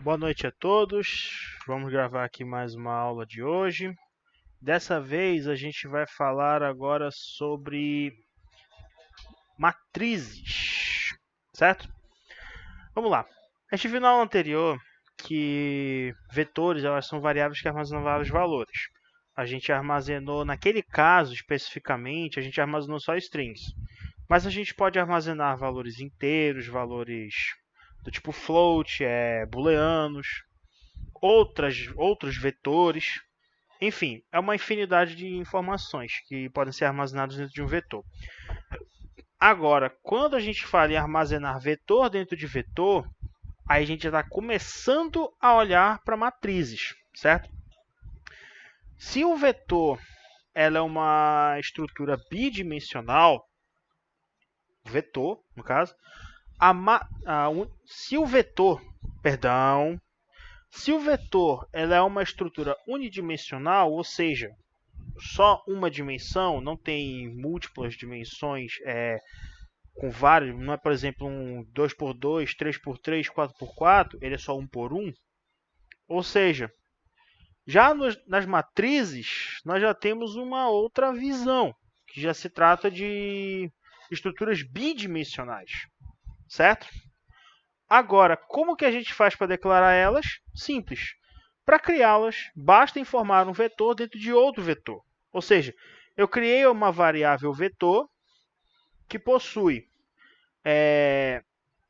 Boa noite a todos. Vamos gravar aqui mais uma aula de hoje. Dessa vez a gente vai falar agora sobre matrizes, certo? Vamos lá. A gente viu na aula anterior que vetores elas são variáveis que armazenam vários valores. A gente armazenou, naquele caso especificamente, a gente armazenou só strings. Mas a gente pode armazenar valores inteiros, valores do tipo float, booleanos, outros vetores. Enfim, é uma infinidade de informações que podem ser armazenadas dentro de um vetor. Agora, quando a gente fala em armazenar vetor dentro de vetor, aí a gente já está começando a olhar para matrizes, certo? Se o vetor ela é uma estrutura bidimensional, vetor, no caso, se o vetor ela é uma estrutura unidimensional, ou seja, só uma dimensão, não tem múltiplas dimensões com vários, não é, por exemplo, um 2x2, 3x3, 4x4, ele é só 1 por 1. Ou seja, já nas matrizes, nós já temos uma outra visão, que já se trata de estruturas bidimensionais, certo? Agora, como que a gente faz para declarar elas? Simples. Para criá-las, basta informar um vetor dentro de outro vetor. Ou seja, eu criei uma variável vetor que possui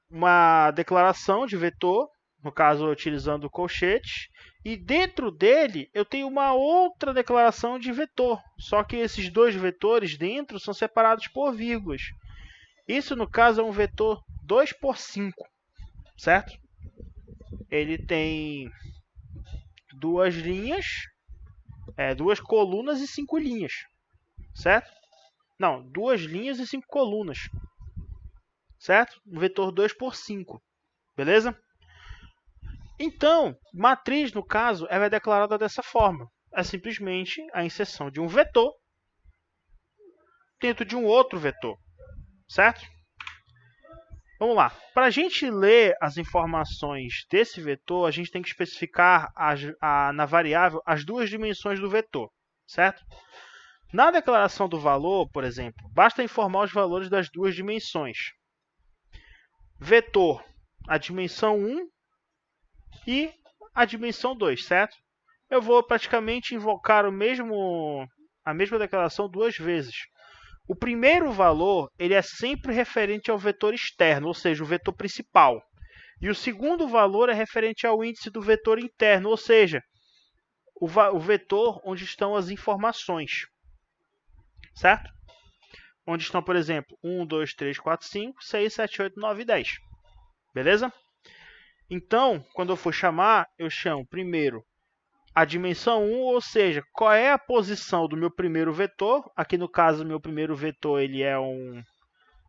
uma declaração de vetor, no caso utilizando colchetes, e dentro dele eu tenho uma outra declaração de vetor, só que esses dois vetores dentro são separados por vírgulas. Isso, no caso, é um vetor 2x5, certo? Ele tem duas linhas, duas colunas e 5 linhas, certo? Não, duas linhas e 5 colunas, certo? Um vetor 2x5, beleza? Então, matriz, no caso, ela é declarada dessa forma. É simplesmente a inserção de um vetor dentro de um outro vetor, certo? Vamos lá. Para a gente ler as informações desse vetor, a gente tem que especificar na variável as duas dimensões do vetor, certo? Na declaração do valor, por exemplo, basta informar os valores das duas dimensões. Vetor, a dimensão 1 e a dimensão 2, certo? Eu vou praticamente invocar a mesma declaração duas vezes. O primeiro valor ele é sempre referente ao vetor externo, ou seja, o vetor principal. E o segundo valor é referente ao índice do vetor interno, ou seja, o vetor onde estão as informações. Certo? Onde estão, por exemplo, 1, 2, 3, 4, 5, 6, 7, 8, 9 e 10. Beleza? Então, quando eu for chamar, eu chamo primeiro a dimensão 1, ou seja, qual é a posição do meu primeiro vetor. Aqui no caso, meu primeiro vetor ele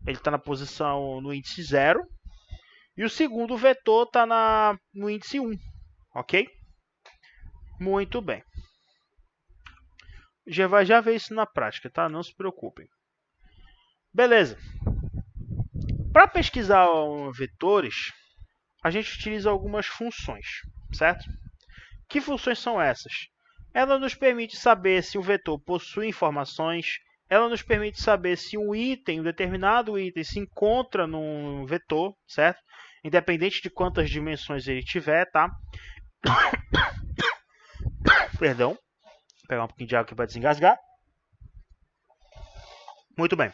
está na posição no índice 0. E o segundo vetor está no índice 1. Ok? Muito bem. Já vai ver isso na prática, tá? Não se preocupem. Beleza. Para pesquisar vetores, a gente utiliza algumas funções, certo? Que funções são essas? Ela nos permite saber se o vetor possui informações, ela nos permite saber se um determinado item se encontra num vetor, certo? Independente de quantas dimensões ele tiver, tá? Perdão. Vou pegar um pouquinho de água aqui para desengasgar. Muito bem.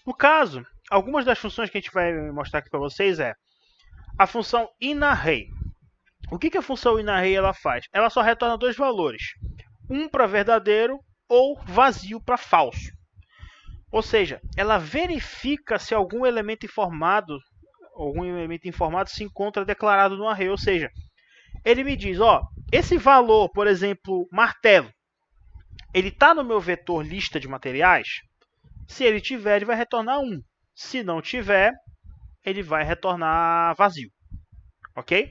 No caso, algumas das funções que a gente vai mostrar aqui para vocês é a função inArray. O que a função inArray ela faz? Ela só retorna dois valores. Um para verdadeiro ou vazio para falso. Ou seja, ela verifica se algum elemento informado se encontra declarado no array. Ou seja, ele me diz, esse valor, por exemplo, martelo, ele está no meu vetor lista de materiais? Se ele tiver, ele vai retornar 1. Se não tiver, ele vai retornar vazio. Ok?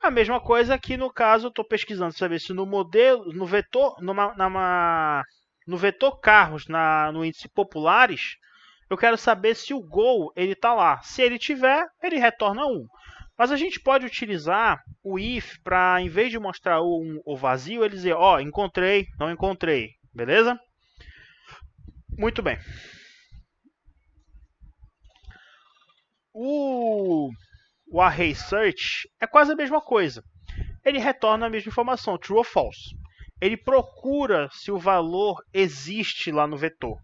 A mesma coisa aqui no caso, eu estou pesquisando saber se no vetor carros, no índice populares, eu quero saber se o Gol está lá. Se ele tiver, ele retorna 1. Mas a gente pode utilizar o if para, em vez de mostrar o vazio, ele dizer, ó, encontrei, não encontrei, beleza? Muito bem. O array search é quase a mesma coisa. Ele retorna a mesma informação, true ou false. Ele procura se o valor existe lá no vetor.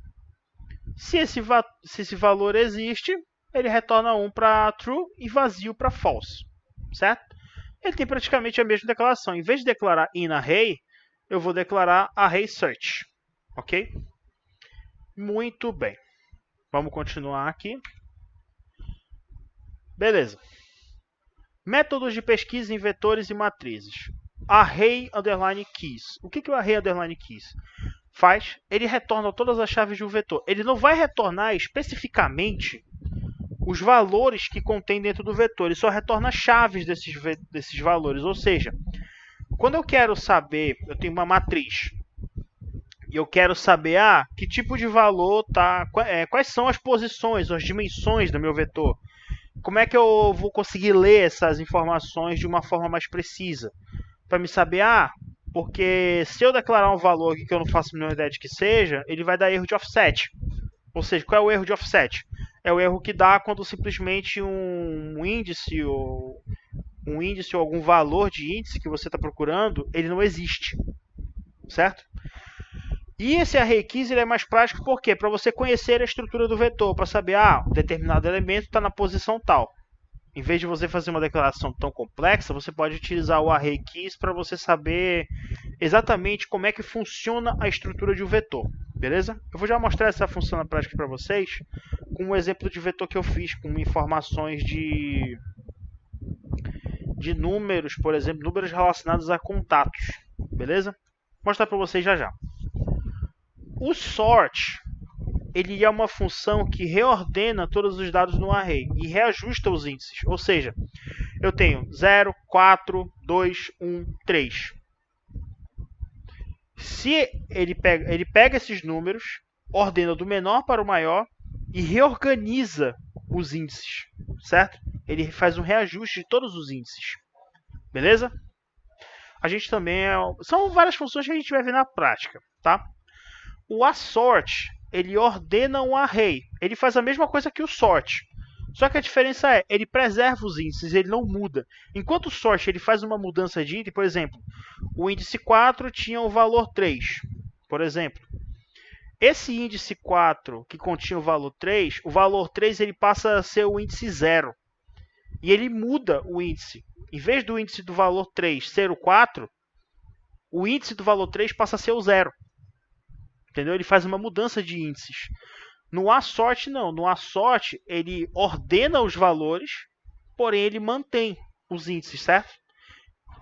Se esse valor existe, ele retorna 1 para true e vazio para false, certo? Ele tem praticamente a mesma declaração. Em vez de declarar in array, eu vou declarar array search, ok? Muito bem. Vamos continuar aqui. Beleza. Métodos de pesquisa em vetores e matrizes. Array underline keys. O que o array underline keys faz? Ele retorna todas as chaves de um vetor. Ele não vai retornar especificamente os valores que contém dentro do vetor. Ele só retorna chaves desses valores. Ou seja, quando eu quero saber, eu tenho uma matriz, e eu quero saber que tipo de valor tá, quais são as posições, as dimensões do meu vetor. Como é que eu vou conseguir ler essas informações de uma forma mais precisa? Para me saber, porque se eu declarar um valor aqui que eu não faço a menor ideia de que seja, ele vai dar erro de offset. Ou seja, qual é o erro de offset? É o erro que dá quando simplesmente um índice ou algum valor de índice que você está procurando, ele não existe, certo? E esse array keys ele é mais prático por quê? Para você conhecer a estrutura do vetor, para saber, um determinado elemento está na posição tal. Em vez de você fazer uma declaração tão complexa, você pode utilizar o array keys para você saber exatamente como é que funciona a estrutura de um vetor, beleza? Eu vou já mostrar essa função na prática para vocês com um exemplo de vetor que eu fiz com informações de números, por exemplo, números relacionados a contatos, beleza? Vou mostrar para vocês já já. O sort, ele é uma função que reordena todos os dados no array e reajusta os índices. Ou seja, eu tenho 0, 4, 2, 1, 3. Se ele pega esses números, ordena do menor para o maior e reorganiza os índices, certo? Ele faz um reajuste de todos os índices. Beleza? A gente também são várias funções que a gente vai ver na prática, tá? O assort, ele ordena um array. Ele faz a mesma coisa que o sort. Só que a diferença é, ele preserva os índices, ele não muda. Enquanto o sort ele faz uma mudança de índice, por exemplo, o índice 4 tinha o valor 3, por exemplo. Esse índice 4 que continha o valor 3 ele passa a ser o índice 0. E ele muda o índice. Em vez do índice do valor 3 ser o 4, o índice do valor 3 passa a ser o 0. Entendeu? Ele faz uma mudança de índices. No assort, não. No assort, ele ordena os valores, porém ele mantém os índices, certo?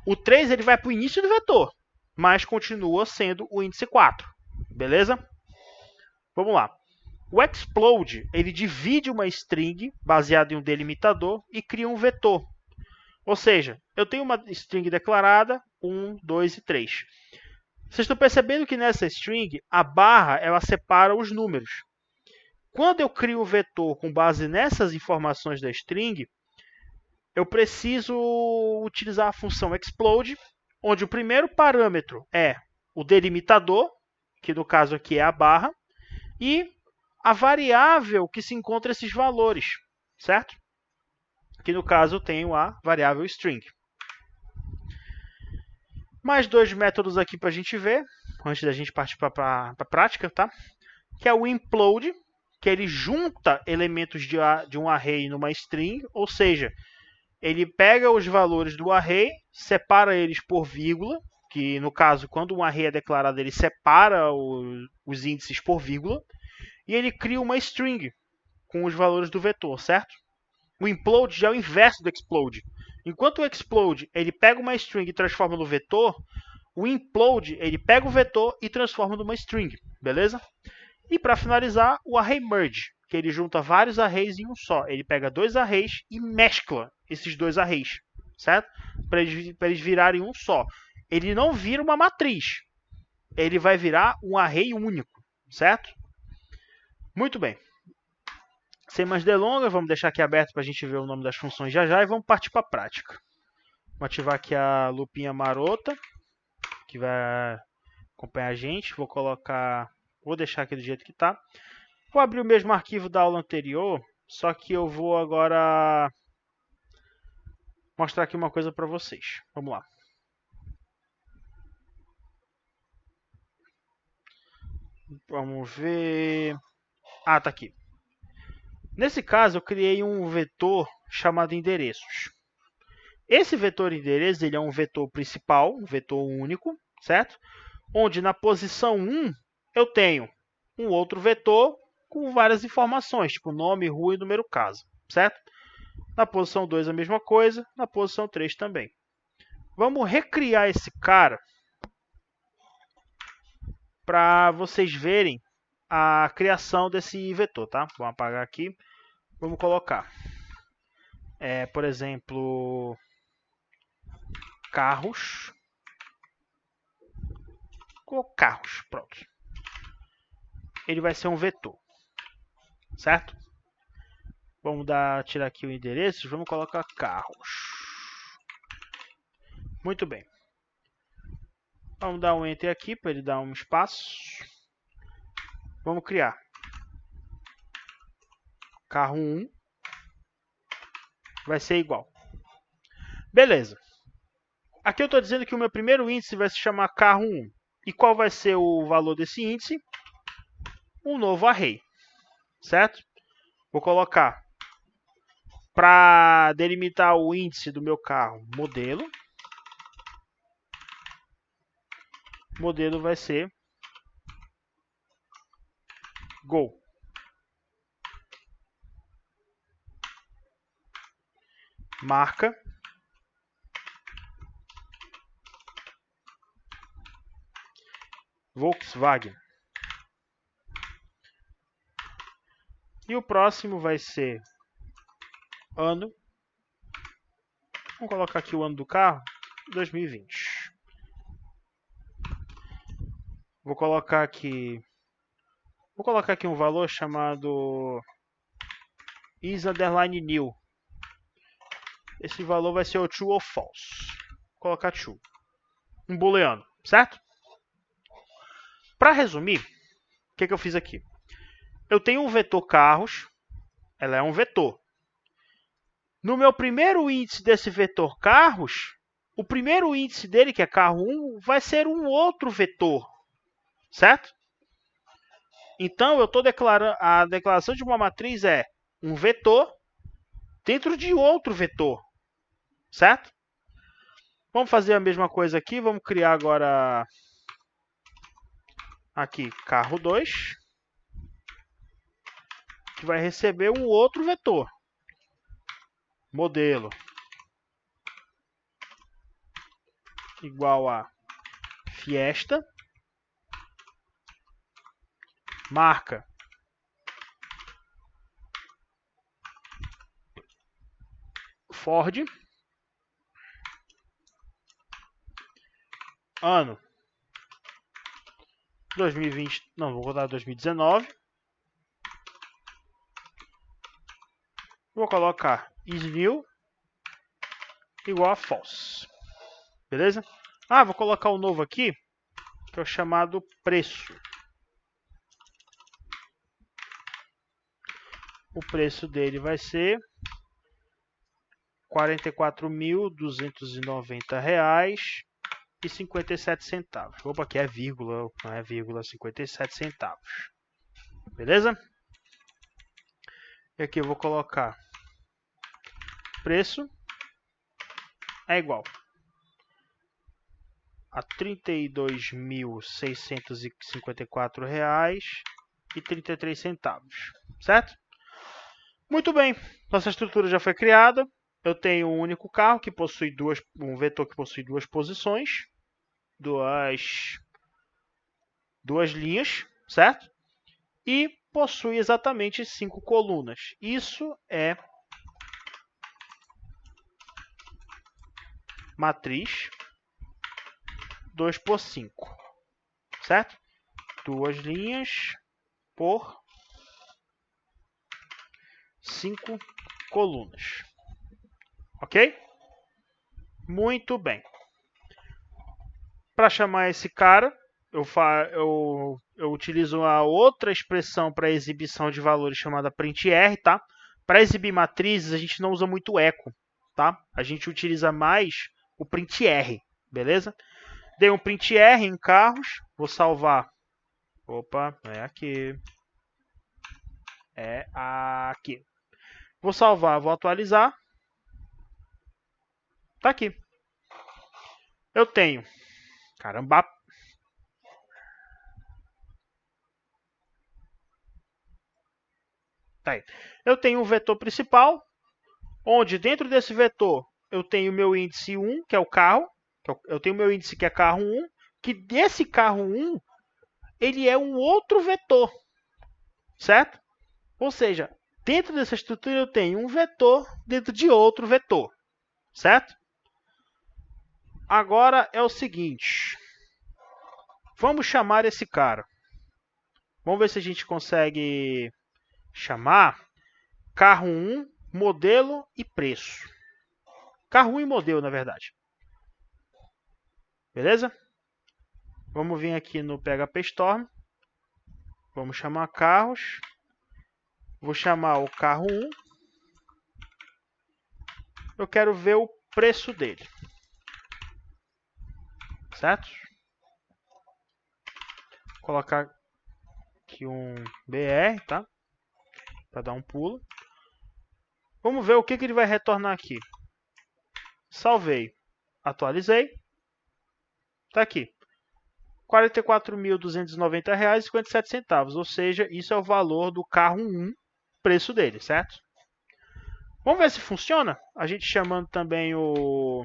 O 3 ele vai para o início do vetor, mas continua sendo o índice 4. Beleza? Vamos lá. O explode, ele divide uma string baseada em um delimitador e cria um vetor. Ou seja, eu tenho uma string declarada, 1, 2 e 3. Vocês estão percebendo que nessa string, a barra ela separa os números. Quando eu crio o vetor com base nessas informações da string, eu preciso utilizar a função explode, onde o primeiro parâmetro é o delimitador, que no caso aqui é a barra, e a variável que se encontra esses valores, certo? Que no caso eu tenho a variável string. Mais dois métodos aqui para a gente ver, antes da gente partir para a prática, tá? Que é o implode, que ele junta elementos de um array numa string, ou seja, ele pega os valores do array, separa eles por vírgula, que no caso, quando um array é declarado, ele separa os índices por vírgula, e ele cria uma string com os valores do vetor, certo? O implode já é o inverso do explode. Enquanto o explode ele pega uma string e transforma no vetor, o implode ele pega o vetor e transforma numa string, beleza? E para finalizar, o array merge, que ele junta vários arrays em um só. Ele pega dois arrays e mescla esses dois arrays, certo? Para eles virarem um só. Ele não vira uma matriz, ele vai virar um array único, certo? Muito bem. Sem mais delongas, vamos deixar aqui aberto para a gente ver o nome das funções já já e vamos partir para a prática. Vou ativar aqui a lupinha marota, que vai acompanhar a gente. Vou deixar aqui do jeito que está. Vou abrir o mesmo arquivo da aula anterior, só que eu vou agora mostrar aqui uma coisa para vocês. Vamos lá. Vamos ver... Ah, tá aqui. Nesse caso, eu criei um vetor chamado endereços. Esse vetor endereço ele é um vetor principal, um vetor único, certo? Onde na posição 1 eu tenho um outro vetor com várias informações, tipo nome, rua e número casa, certo? Na posição 2 a mesma coisa, na posição 3 também. Vamos recriar esse cara para vocês verem a criação desse vetor, tá? Vamos apagar aqui. Vamos colocar, por exemplo, carros. Carros, pronto. Ele vai ser um vetor, certo? Vamos tirar aqui o endereço, vamos colocar carros. Muito bem. Vamos dar um enter aqui para ele dar um espaço. Vamos criar carro 1 vai ser igual. Beleza. Aqui eu estou dizendo que o meu primeiro índice vai se chamar carro 1. E qual vai ser o valor desse índice? Um novo array, certo? Vou colocar, para delimitar o índice do meu carro, modelo. Modelo vai ser Gol. Marca. Volkswagen. E o próximo vai ser ano. Vamos colocar aqui o ano do carro, 2020. Vou colocar aqui um valor chamado is_new. Esse valor vai ser o true ou false. Vou colocar true. Um booleano, certo? Para resumir, o que eu fiz aqui? Eu tenho um vetor carros, ela é um vetor. No meu primeiro índice desse vetor carros, o primeiro índice dele, que é carro 1, vai ser um outro vetor, certo? Então, eu estou declarando, a declaração de uma matriz é um vetor dentro de outro vetor, certo? Vamos fazer a mesma coisa aqui, vamos criar agora aqui carro 2, que vai receber um outro vetor, modelo, igual a Fiesta, marca, Ford, ano 2020, não, vou botar 2019. Vou colocar isNew igual a false. Beleza? Ah, vou colocar o novo aqui, que é o chamado preço. O preço dele vai ser R$ 44.290,57. Opa, aqui é vírgula, não é vírgula, 57 centavos. Beleza? E aqui eu vou colocar preço é igual a R$ 32.654,33, certo? Muito bem, nossa estrutura já foi criada. Eu tenho um único carro que possui um vetor que possui duas posições, duas linhas, certo? E possui exatamente 5 colunas. Isso é matriz 2 por 5, certo? 2 linhas por 5 colunas. Ok? Muito bem. Para chamar esse cara, eu utilizo uma outra expressão para exibição de valores chamada printr, tá? Para exibir matrizes, a gente não usa muito echo, tá? A gente utiliza mais o printr, beleza? Dei um printr em carros, vou salvar. Opa, é aqui. É aqui. Vou salvar, vou atualizar. Tá aqui. Eu tenho. Caramba. Tá aí. Eu tenho um vetor principal, onde dentro desse vetor eu tenho meu índice 1, que é o carro. Eu tenho meu índice que é carro 1, que desse carro 1, ele é um outro vetor, certo? Ou seja, dentro dessa estrutura eu tenho um vetor dentro de outro vetor, certo? Agora é o seguinte, vamos chamar esse cara. Vamos ver se a gente consegue chamar carro 1, modelo e preço. Carro 1 e modelo, na verdade. Beleza? Vamos vir aqui no PHP Storm. Vamos chamar carros. Vou chamar o carro 1. Eu quero ver o preço dele. Certo? Vou colocar aqui um BR, tá? Para dar um pulo. Vamos ver o que ele vai retornar aqui. Salvei. Atualizei. Tá aqui. R$ 44.290,57, ou seja, isso é o valor do carro 1, preço dele, certo? Vamos ver se funciona? A gente chamando também o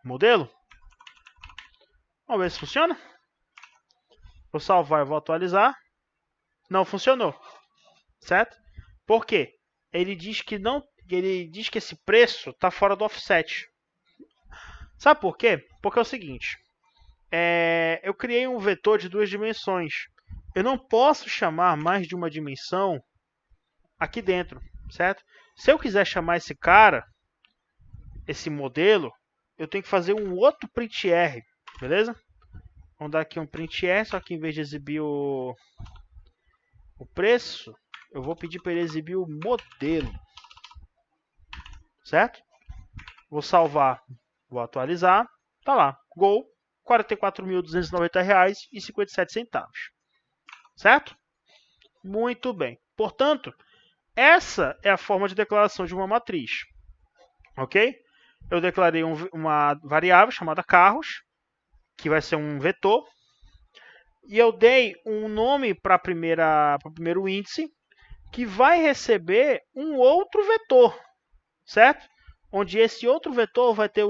modelo. Vamos ver se funciona? Vou salvar e vou atualizar. Não funcionou, certo? Por quê? Ele diz que esse preço está fora do offset. Sabe por quê? Porque é o seguinte, eu criei um vetor de 2 dimensões. Eu não posso chamar mais de uma dimensão aqui dentro, certo? Se eu quiser chamar esse cara, esse modelo, eu tenho que fazer um outro printr, beleza? Vamos dar aqui um printr, só que em vez de exibir o preço, eu vou pedir para ele exibir o modelo, certo? Vou salvar, vou atualizar, tá lá, Gol, R$ 44.290,57, certo? Muito bem. Portanto, essa é a forma de declaração de uma matriz, ok? Eu declarei uma variável chamada carros, que vai ser um vetor, e eu dei um nome para o primeiro índice, que vai receber um outro vetor, certo? Onde esse outro vetor vai ter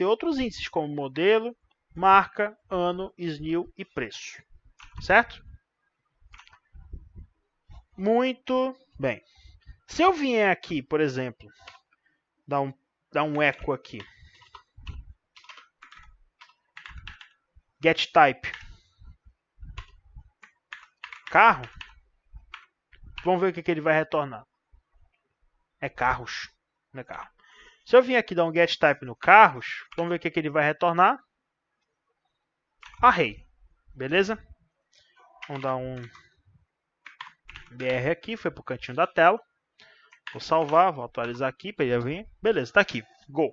outros índices, como modelo, marca, ano, SNIL e preço, certo? Muito bem. Se eu vier aqui, por exemplo, dar um echo aqui, getType, carro, vamos ver o que ele vai retornar. É carros, não é carro. Se eu vir aqui dar um getType no carros, vamos ver o que ele vai retornar. Array, beleza? Vamos dar um BR aqui, foi para o cantinho da tela. Vou salvar, vou atualizar aqui para ele vir. Beleza, está aqui, Go.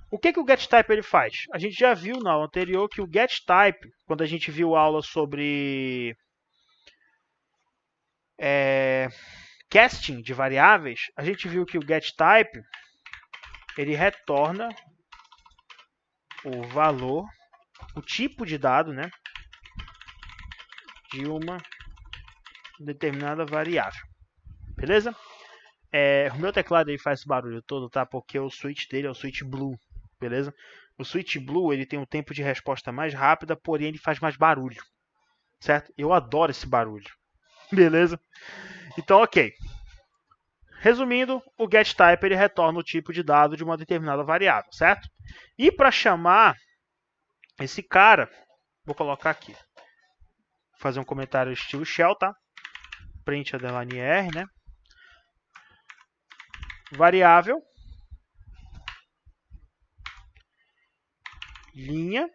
O que o getType ele faz? A gente já viu na aula anterior que o getType, quando a gente viu a aula sobre casting de variáveis, a gente viu que o getType ele retorna o valor, o tipo de dado, né, de uma determinada variável. Beleza? O meu teclado aí faz esse barulho todo, tá? Porque o switch dele é o switch blue, beleza? O switch blue ele tem um tempo de resposta mais rápida, porém ele faz mais barulho, certo? Eu adoro esse barulho, beleza? Então, ok. Resumindo, o getType ele retorna o tipo de dado de uma determinada variável, certo? E para chamar esse cara, vou colocar aqui, vou fazer um comentário estilo shell, tá? Print_r, né? variável, linha,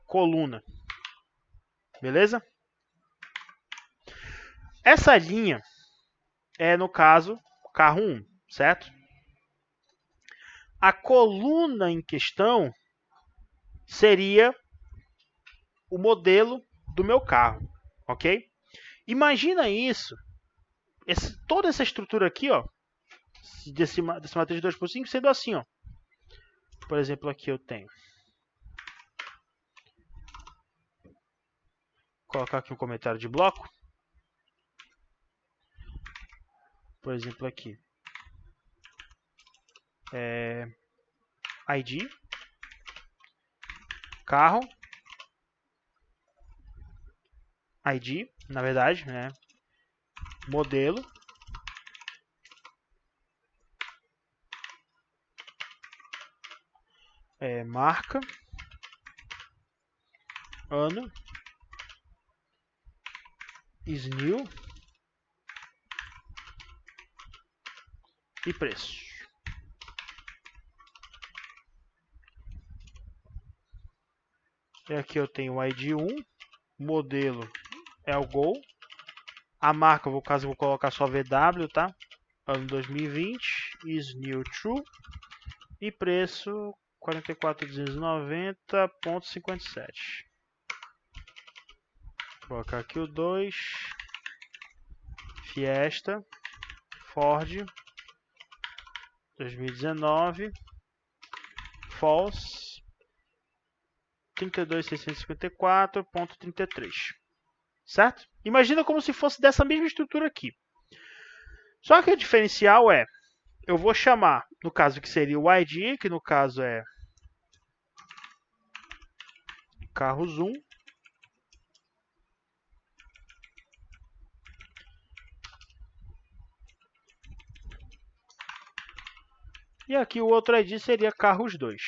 coluna. Beleza? Essa linha é, no caso, carro 1, certo? A coluna em questão seria o modelo do meu carro, ok? Imagina isso, toda essa estrutura aqui, ó, dessa matriz de 2/5 sendo assim, ó. Por exemplo, aqui eu tenho. Vou colocar aqui um comentário de bloco. Por exemplo, aqui. ID. Carro. ID, na verdade, né? Modelo. Marca. Ano. Is new. E preço. E aqui eu tenho o ID 1. Modelo é o Gol. A marca, no caso, eu vou colocar só VW, tá? Ano 2020. Is new true. E preço 44.290.57. Vou colocar aqui o 2. Fiesta. Ford. 2019. False. 32.654.33. Certo? Imagina como se fosse dessa mesma estrutura aqui. Só que o diferencial é, eu vou chamar, no caso que seria o ID, que no caso é carros 1. E aqui o outro ID seria carros 2.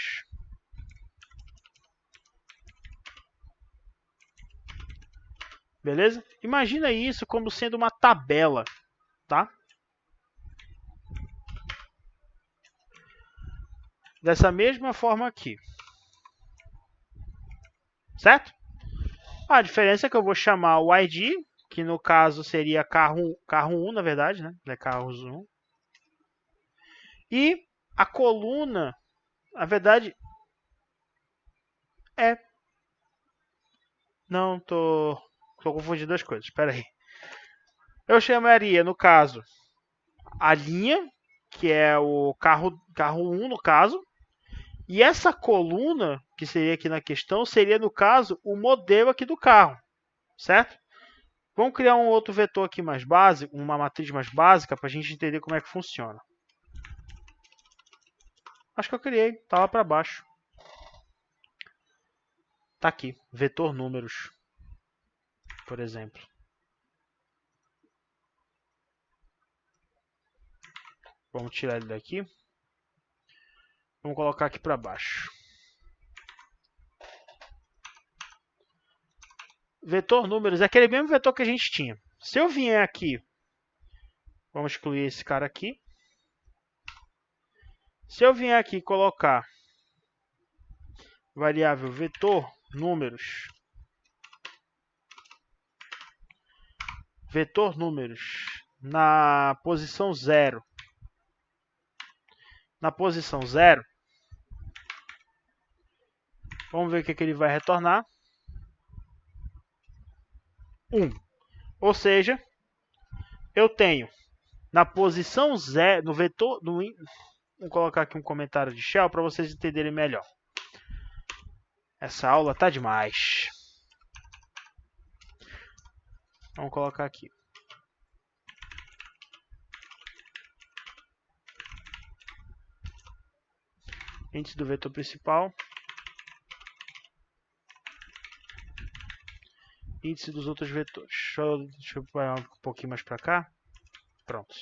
Beleza? Imagina isso como sendo uma tabela, tá? Dessa mesma forma aqui. Certo? A diferença é que eu vou chamar o ID, que no caso seria carro 1, na verdade, né? É carros 1. E a coluna, na verdade, é... Não, tô confundindo as coisas, espera aí. Eu chamaria, no caso, a linha, que é o carro 1, no caso. E essa coluna, que seria aqui na questão, seria, no caso, o modelo aqui do carro. Certo? Vamos criar um outro vetor aqui mais básico, uma matriz mais básica, para a gente entender como é que funciona. Acho que eu criei, tá lá para baixo. Tá aqui, vetor números, por exemplo. Vamos tirar ele daqui. Vamos colocar aqui para baixo. Vetor números é aquele mesmo vetor que a gente tinha. Se eu vier aqui, vamos excluir esse cara aqui. Se eu vier aqui e colocar variável vetor números, na posição 0, vamos ver o que ele vai retornar. 1. Ou seja, eu tenho na posição 0, no vetor, vou colocar aqui um comentário de shell para vocês entenderem melhor. Essa aula tá demais. Vamos colocar aqui. Índice do vetor principal. Índice dos outros vetores. Deixa eu pegar um pouquinho mais para cá. Pronto.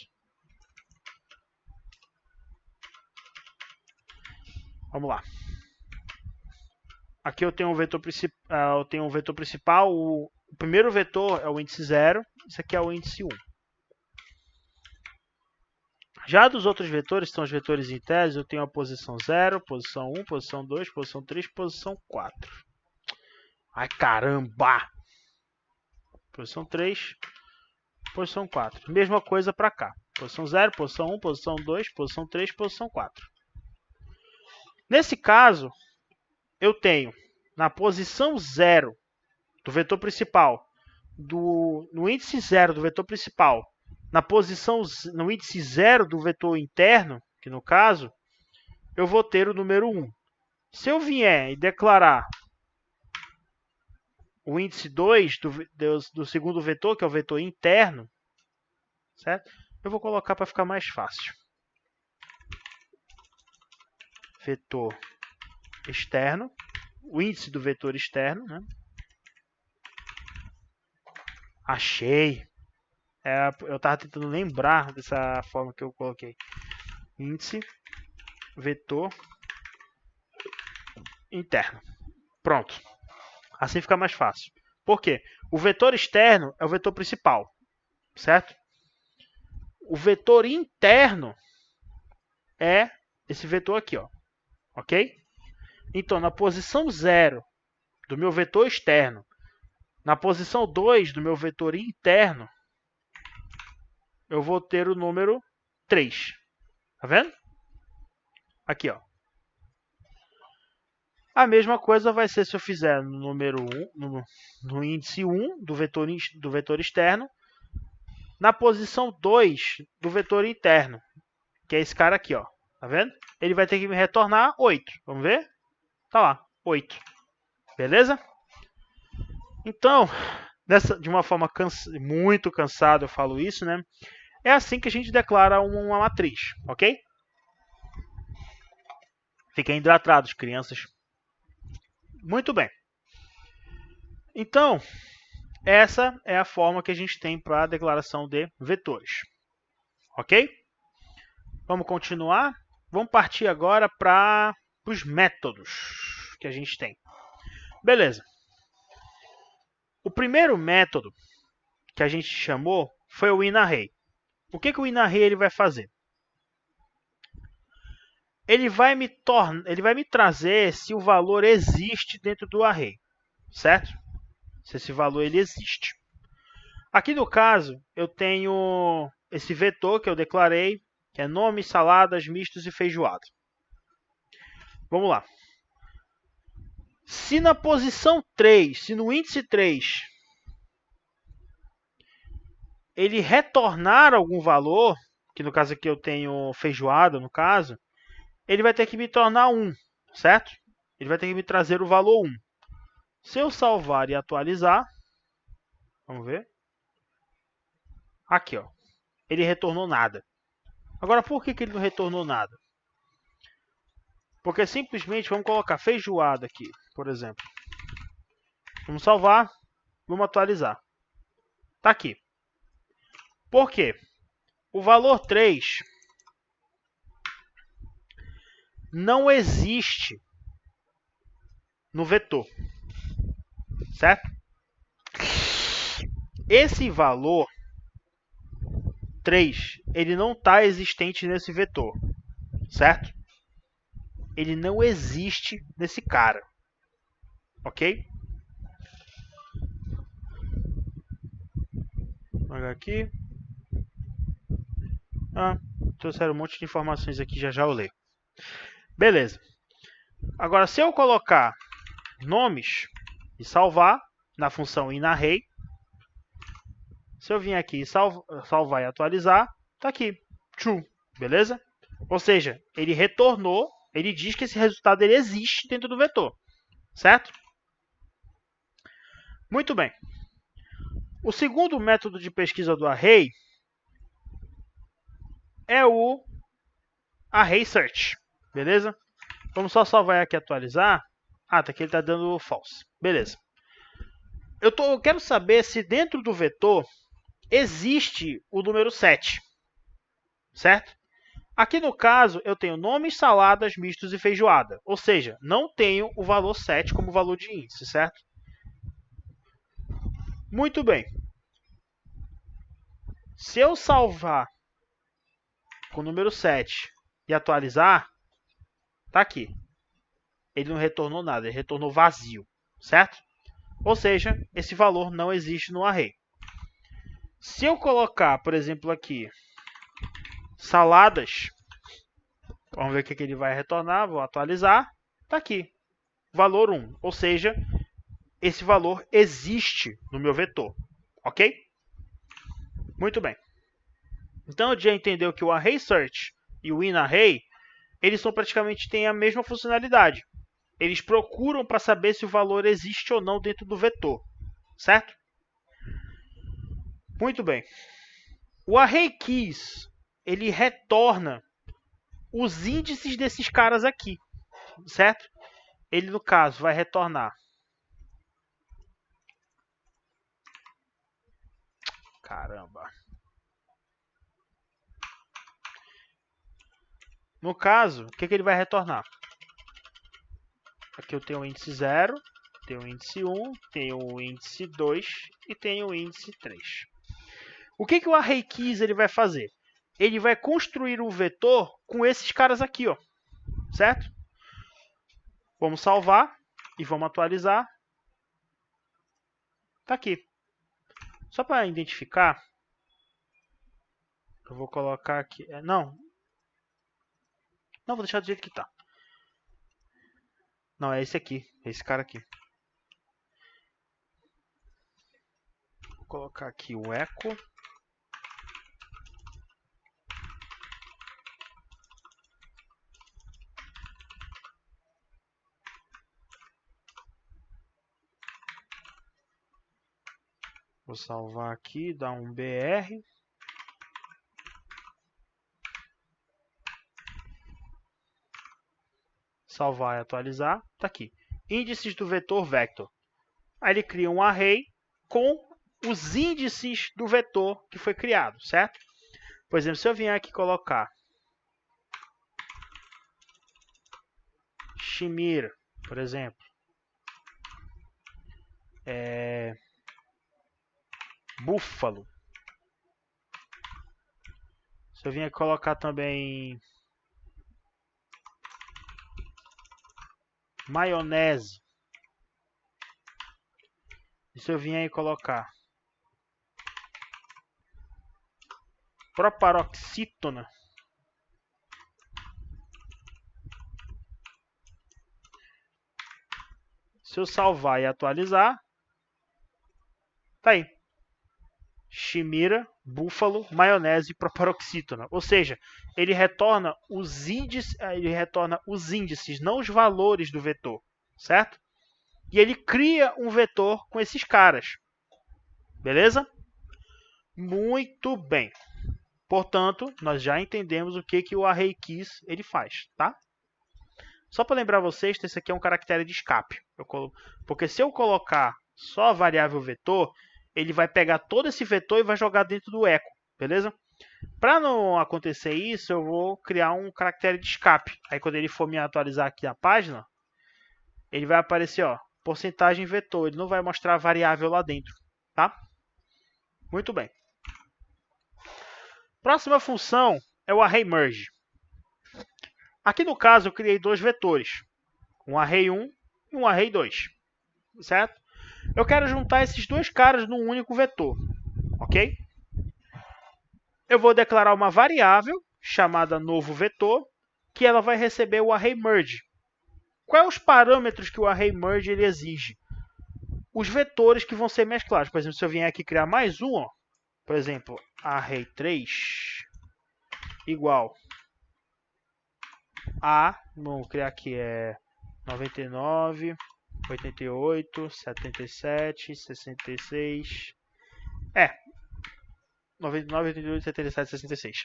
Vamos lá. Aqui eu tenho um vetor principal, O primeiro vetor é o índice 0, esse aqui é o índice 1. Já dos outros vetores, que são os vetores inteiros, eu tenho a posição 0, posição 1, posição 2, posição 3, posição 4. Ai, caramba! Posição 3, posição 4. Mesma coisa para cá. Posição 0, posição 1, posição 2, posição 3, posição 4. Nesse caso, eu tenho na posição 0 do vetor principal, no índice 0 do vetor principal, no índice 0 do vetor interno, que no caso, eu vou ter o número 1. Se eu vier e declarar o índice 2 do segundo vetor, que é o vetor interno, certo? Eu vou colocar para ficar mais fácil. Vetor externo, o índice do vetor externo, né? Achei. Eu estava tentando lembrar dessa forma que eu coloquei. Índice vetor interno. Pronto. Assim fica mais fácil. Por quê? O vetor externo é o vetor principal, certo? O vetor interno é esse vetor aqui, ó. Ok? Então, na posição 0 do meu vetor externo, na posição 2 do meu vetor interno, eu vou ter o número 3. Tá vendo? Aqui, ó. A mesma coisa vai ser se eu fizer no número 1, no índice 1 do vetor externo, na posição 2 do vetor interno, que é esse cara aqui, ó. Tá vendo? Ele vai ter que me retornar 8. Vamos ver? Tá lá, 8. Beleza? Então, de uma forma muito cansada eu falo isso, né? É assim que a gente declara uma matriz, ok? Fiquem hidratados, crianças. Muito bem. Então, essa é a forma que a gente tem para a declaração de vetores. Ok? Vamos continuar? Vamos partir agora para os métodos que a gente tem. Beleza. O primeiro método que a gente chamou foi o inArray. O que o inArray ele vai fazer? Ele vai me trazer se o valor existe dentro do array, certo? Se esse valor ele existe. Aqui no caso, eu tenho esse vetor que eu declarei, que é nome, saladas, mistos e feijoada. Vamos lá. Se na posição 3, se no índice 3, ele retornar algum valor, que no caso aqui eu tenho feijoada, no caso, ele vai ter que me tornar 1, certo? Ele vai ter que me trazer o valor 1. Se eu salvar e atualizar, vamos ver. Aqui, ó. Ele retornou nada. Agora, por que ele não retornou nada? Porque simplesmente, vamos colocar feijoada aqui, por exemplo. Vamos salvar, vamos atualizar. Tá aqui. Por quê? O valor 3 não existe no vetor, certo? Esse valor 3, ele não está existente nesse vetor, certo? Ele não existe nesse cara, ok? Vou pegar aqui. Trouxeram um monte de informações aqui, já eu leio. Beleza. Agora, se eu colocar nomes e salvar na função inArray, se eu vir aqui e salvar e atualizar, tá aqui, true, beleza? Ou seja, ele retornou, ele diz que esse resultado ele existe dentro do vetor, certo? Muito bem. O segundo método de pesquisa do array é o array search, beleza? Vamos só salvar aqui e atualizar. Tá aqui ele está dando false, beleza. Eu quero saber se dentro do vetor existe o número 7, certo? Aqui no caso, eu tenho nomes, saladas, mistos e feijoada. Ou seja, não tenho o valor 7 como valor de índice, certo? Muito bem. Se eu salvar com o número 7 e atualizar, tá aqui. Ele não retornou nada, ele retornou vazio, certo? Ou seja, esse valor não existe no array. Se eu colocar, por exemplo, aqui, saladas, vamos ver o que ele vai retornar, vou atualizar, tá aqui, valor 1, ou seja, esse valor existe no meu vetor, ok? Muito bem. Então, já entendeu que o array search e o inArray, eles são praticamente têm a mesma funcionalidade. Eles procuram para saber se o valor existe ou não dentro do vetor, certo? Muito bem. O array keys, ele retorna os índices desses caras aqui, certo? Ele, no caso, vai retornar. Caramba. No caso, o que ele vai retornar? Aqui eu tenho o índice 0, tenho o índice 1, tenho o índice 2 e tenho o índice 3. O que o array keys ele vai fazer? Ele vai construir um vetor com esses caras aqui, ó, certo? Vamos salvar e vamos atualizar. Tá aqui. Só para identificar, eu vou colocar aqui. Não, vou deixar do jeito que tá. Não, é esse aqui, é esse cara aqui. Vou colocar aqui o echo. Vou salvar aqui, dar um BR. Salvar e atualizar. Tá aqui. Índices do vetor vector. Aí ele cria um array com os índices do vetor que foi criado, certo? Por exemplo, se eu vier aqui colocar Chimera, por exemplo, búfalo. Se eu vier colocar também maionese. E se eu vier aí colocar proparoxítona. Se eu salvar e atualizar, tá aí. Chimera, búfalo, maionese e proparoxítona. Ou seja, ele retorna os índices, não os valores do vetor, certo? E ele cria um vetor com esses caras. Beleza? Muito bem. Portanto, nós já entendemos o que o array keys ele faz, tá? Só para lembrar vocês, esse aqui é um caractere de escape. Porque se eu colocar só a variável vetor, ele vai pegar todo esse vetor e vai jogar dentro do echo, beleza? Para não acontecer isso, eu vou criar um caractere de escape. Aí quando ele for me atualizar aqui na página, ele vai aparecer, ó, porcentagem vetor. Ele não vai mostrar a variável lá dentro, tá? Muito bem. Próxima função é o array merge. Aqui no caso eu criei dois vetores, um array 1 e um array 2, certo? Eu quero juntar esses dois caras num único vetor, ok? Eu vou declarar uma variável chamada novo vetor, que ela vai receber o array merge. Quais os parâmetros que o array merge ele exige? Os vetores que vão ser mesclados. Por exemplo, se eu vier aqui criar mais um, ó, por exemplo, array 3 igual a, vamos criar aqui, 99, 88, 77, 66, 99, 88, 77, 66.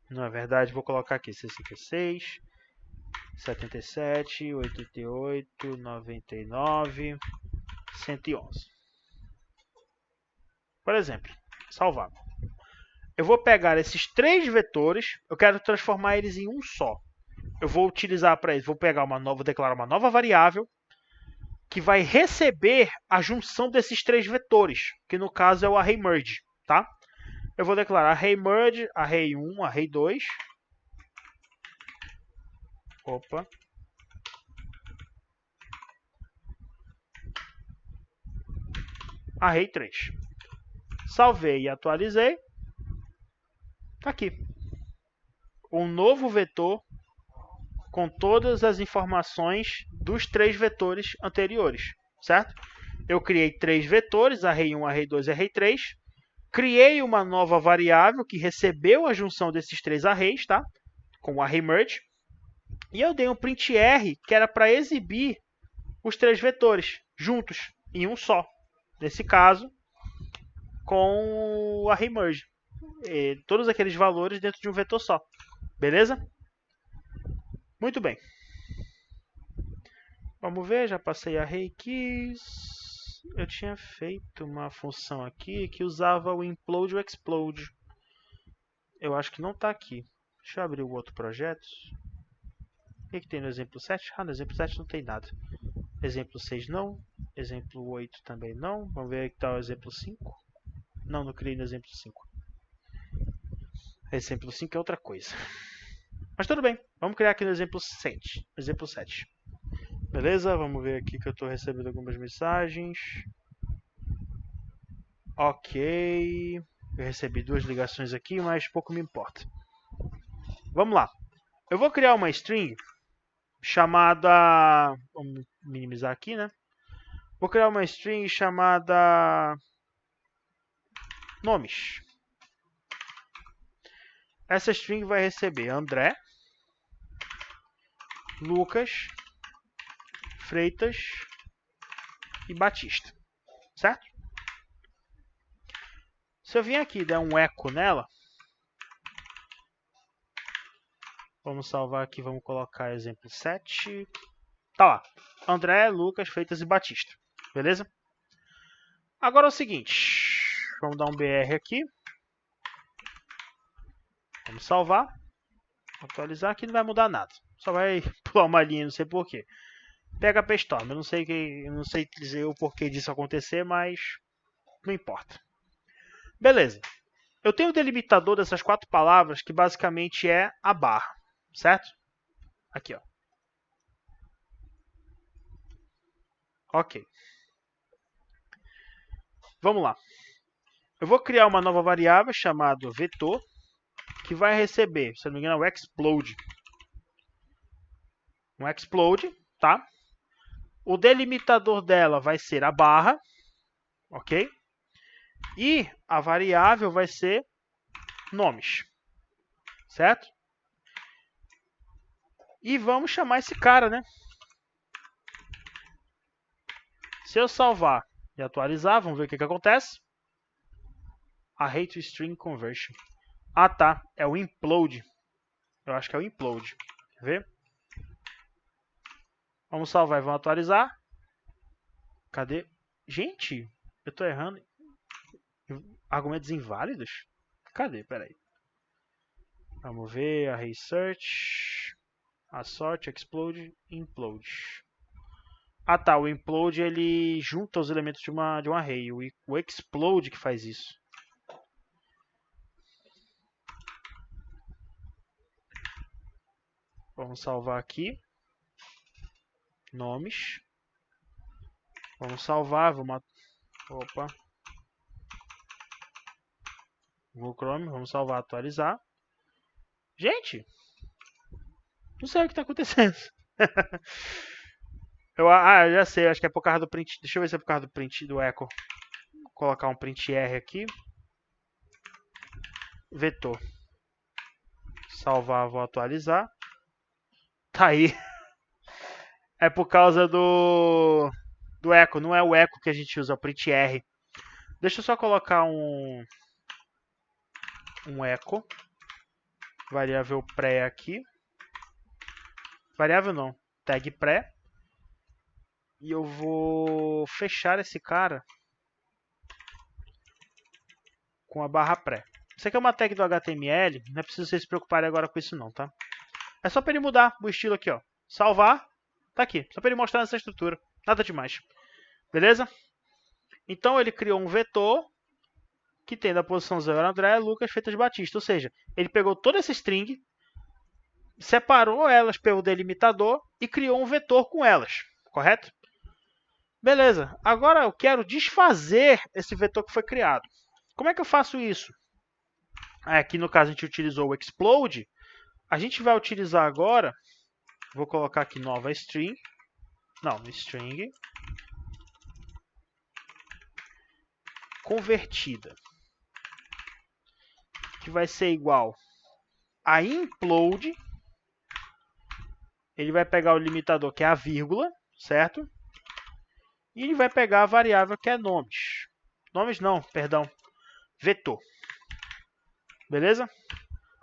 Não é verdade, vou colocar aqui 66, 77, 88, 99, 111. Por exemplo, salvar. Eu vou pegar esses três vetores, eu quero transformar eles em um só. Eu vou utilizar para isso, vou declarar uma nova variável, que vai receber a junção desses três vetores, que no caso é o array merge, tá? Eu vou declarar array merge, array 1, array 2. Opa. Array 3. Salvei e atualizei. Tá aqui. Um novo vetor com todas as informações dos três vetores anteriores, certo? Eu criei três vetores, array 1, array 2 e array 3. Criei uma nova variável que recebeu a junção desses três arrays, tá? Com o array merge. E eu dei um print r, que era para exibir os três vetores juntos, em um só. Nesse caso, com o array merge. E todos aqueles valores dentro de um vetor só. Beleza? Muito bem. Vamos ver, já passei array keys. Eu tinha feito uma função aqui que usava o implode e o explode. Eu acho que não está aqui. Deixa eu abrir o outro projeto. O que tem no exemplo 7? Ah, no exemplo 7 não tem nada. Exemplo 6 não. Exemplo 8 também não. Vamos ver que está o exemplo 5. Não criei no exemplo 5. Exemplo 5 é outra coisa. Mas tudo bem. Vamos criar aqui no exemplo 7. Exemplo 7. Beleza? Vamos ver aqui que eu estou recebendo algumas mensagens. Ok. Eu recebi duas ligações aqui, mas pouco me importa. Vamos lá. Eu vou criar uma string chamada... Vamos minimizar aqui, né? Vou criar uma string chamada... nomes. Essa string vai receber André, Lucas, Freitas e Batista. Certo? Se eu vim aqui e der um echo nela, vamos salvar aqui, vamos colocar exemplo 7. Tá lá. André, Lucas, Freitas e Batista. Beleza? Agora é o seguinte. Vamos dar um BR aqui. Vamos salvar. Atualizar aqui, não vai mudar nada. Só vai pular uma linha, não sei porquê. PHP Storm. Eu não sei dizer o porquê disso acontecer, mas não importa. Beleza. Eu tenho o delimitador dessas quatro palavras, que basicamente é a barra. Certo? Aqui, ó. Ok. Vamos lá. Eu vou criar uma nova variável chamada vetor, que vai receber, se não me engano, o explode. Um explode, tá? O delimitador dela vai ser a barra, ok? E a variável vai ser nomes, certo? E vamos chamar esse cara, né? Se eu salvar e atualizar, vamos ver o que acontece. Array to string conversion. Ah, tá. É o implode. Eu acho que é o implode. Quer ver? Vamos salvar e vamos atualizar. Cadê? Gente, eu tô errando. Argumentos inválidos? Cadê? Peraí. Vamos ver. Array search. Assort, explode, implode. Ah, tá. O implode ele junta os elementos de um array. O explode que faz isso. Vamos salvar aqui. Nomes. Vamos salvar. Opa. Google Chrome. Vamos salvar, atualizar. Gente. Não sei o que está acontecendo. eu já sei. Acho que é por causa do print. Deixa eu ver se é por causa do print do echo. Vou colocar um print R aqui. Vetor. Salvar, vou atualizar. Tá aí. É por causa do echo. Não é o echo que a gente usa, é o print R. Deixa eu só colocar um echo. Variável pré aqui. Variável não. Tag pré. E eu vou fechar esse cara com a barra pré. Isso aqui é uma tag do HTML. Não é preciso vocês se preocuparem agora com isso não, tá? É só para ele mudar o estilo aqui, ó. Salvar. Tá aqui. Só para ele mostrar essa estrutura. Nada demais. Beleza? Então ele criou um vetor que tem da posição 0 André, Lucas, Freitas, Batista. Ou seja, ele pegou toda essa string, separou elas pelo delimitador e criou um vetor com elas. Correto? Beleza. Agora eu quero desfazer esse vetor que foi criado. Como é que eu faço isso? Aqui no caso a gente utilizou o explode. A gente vai utilizar agora, vou colocar aqui nova string. Não, string convertida, que vai ser igual a implode. Ele vai pegar o limitador, que é a vírgula, certo? E ele vai pegar a variável, que é nomes. Nomes não, perdão, vetor. Beleza?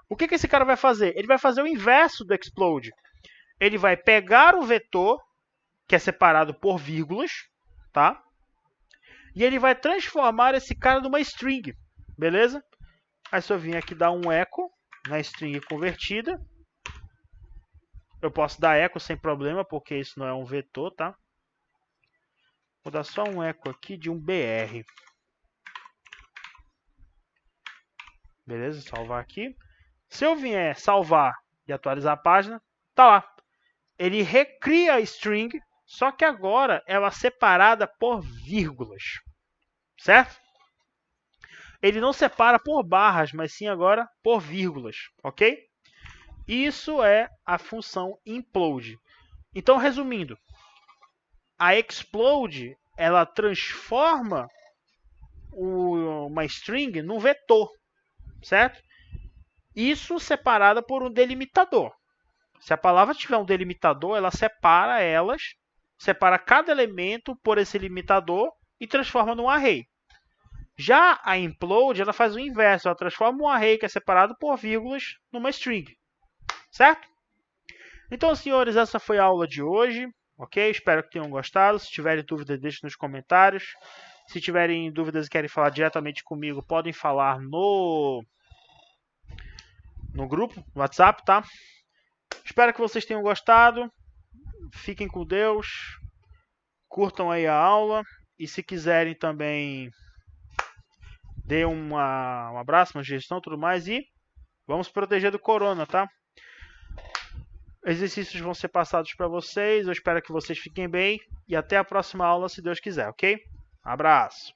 O que esse cara vai fazer? Ele vai fazer o inverso do explode. Ele vai pegar o vetor, que é separado por vírgulas, tá? E ele vai transformar esse cara numa string, beleza? Aí se eu vim aqui dar um echo na string convertida, eu posso dar echo sem problema, porque isso não é um vetor, tá? Vou dar só um echo aqui de um BR. Beleza? Salvar aqui. Se eu vier salvar e atualizar a página, tá lá. Ele recria a string, só que agora ela é separada por vírgulas. Certo? Ele não separa por barras, mas sim agora por vírgulas, ok? Isso é a função implode. Então, resumindo, a explode ela transforma uma string num vetor, certo? Isso separada por um delimitador. Se a palavra tiver um delimitador, ela separa elas, separa cada elemento por esse limitador e transforma num array. Já a implode, ela faz o inverso, ela transforma um array que é separado por vírgulas numa string, certo? Então, senhores, essa foi a aula de hoje, ok? Espero que tenham gostado. Se tiverem dúvidas, deixem nos comentários. Se tiverem dúvidas e querem falar diretamente comigo, podem falar no grupo, no WhatsApp, tá? Espero que vocês tenham gostado. Fiquem com Deus. Curtam aí a aula. E se quiserem também, dê um abraço, uma sugestão e tudo mais. E vamos proteger do corona, tá? Exercícios vão ser passados para vocês. Eu espero que vocês fiquem bem. E até a próxima aula, se Deus quiser, ok? Abraço!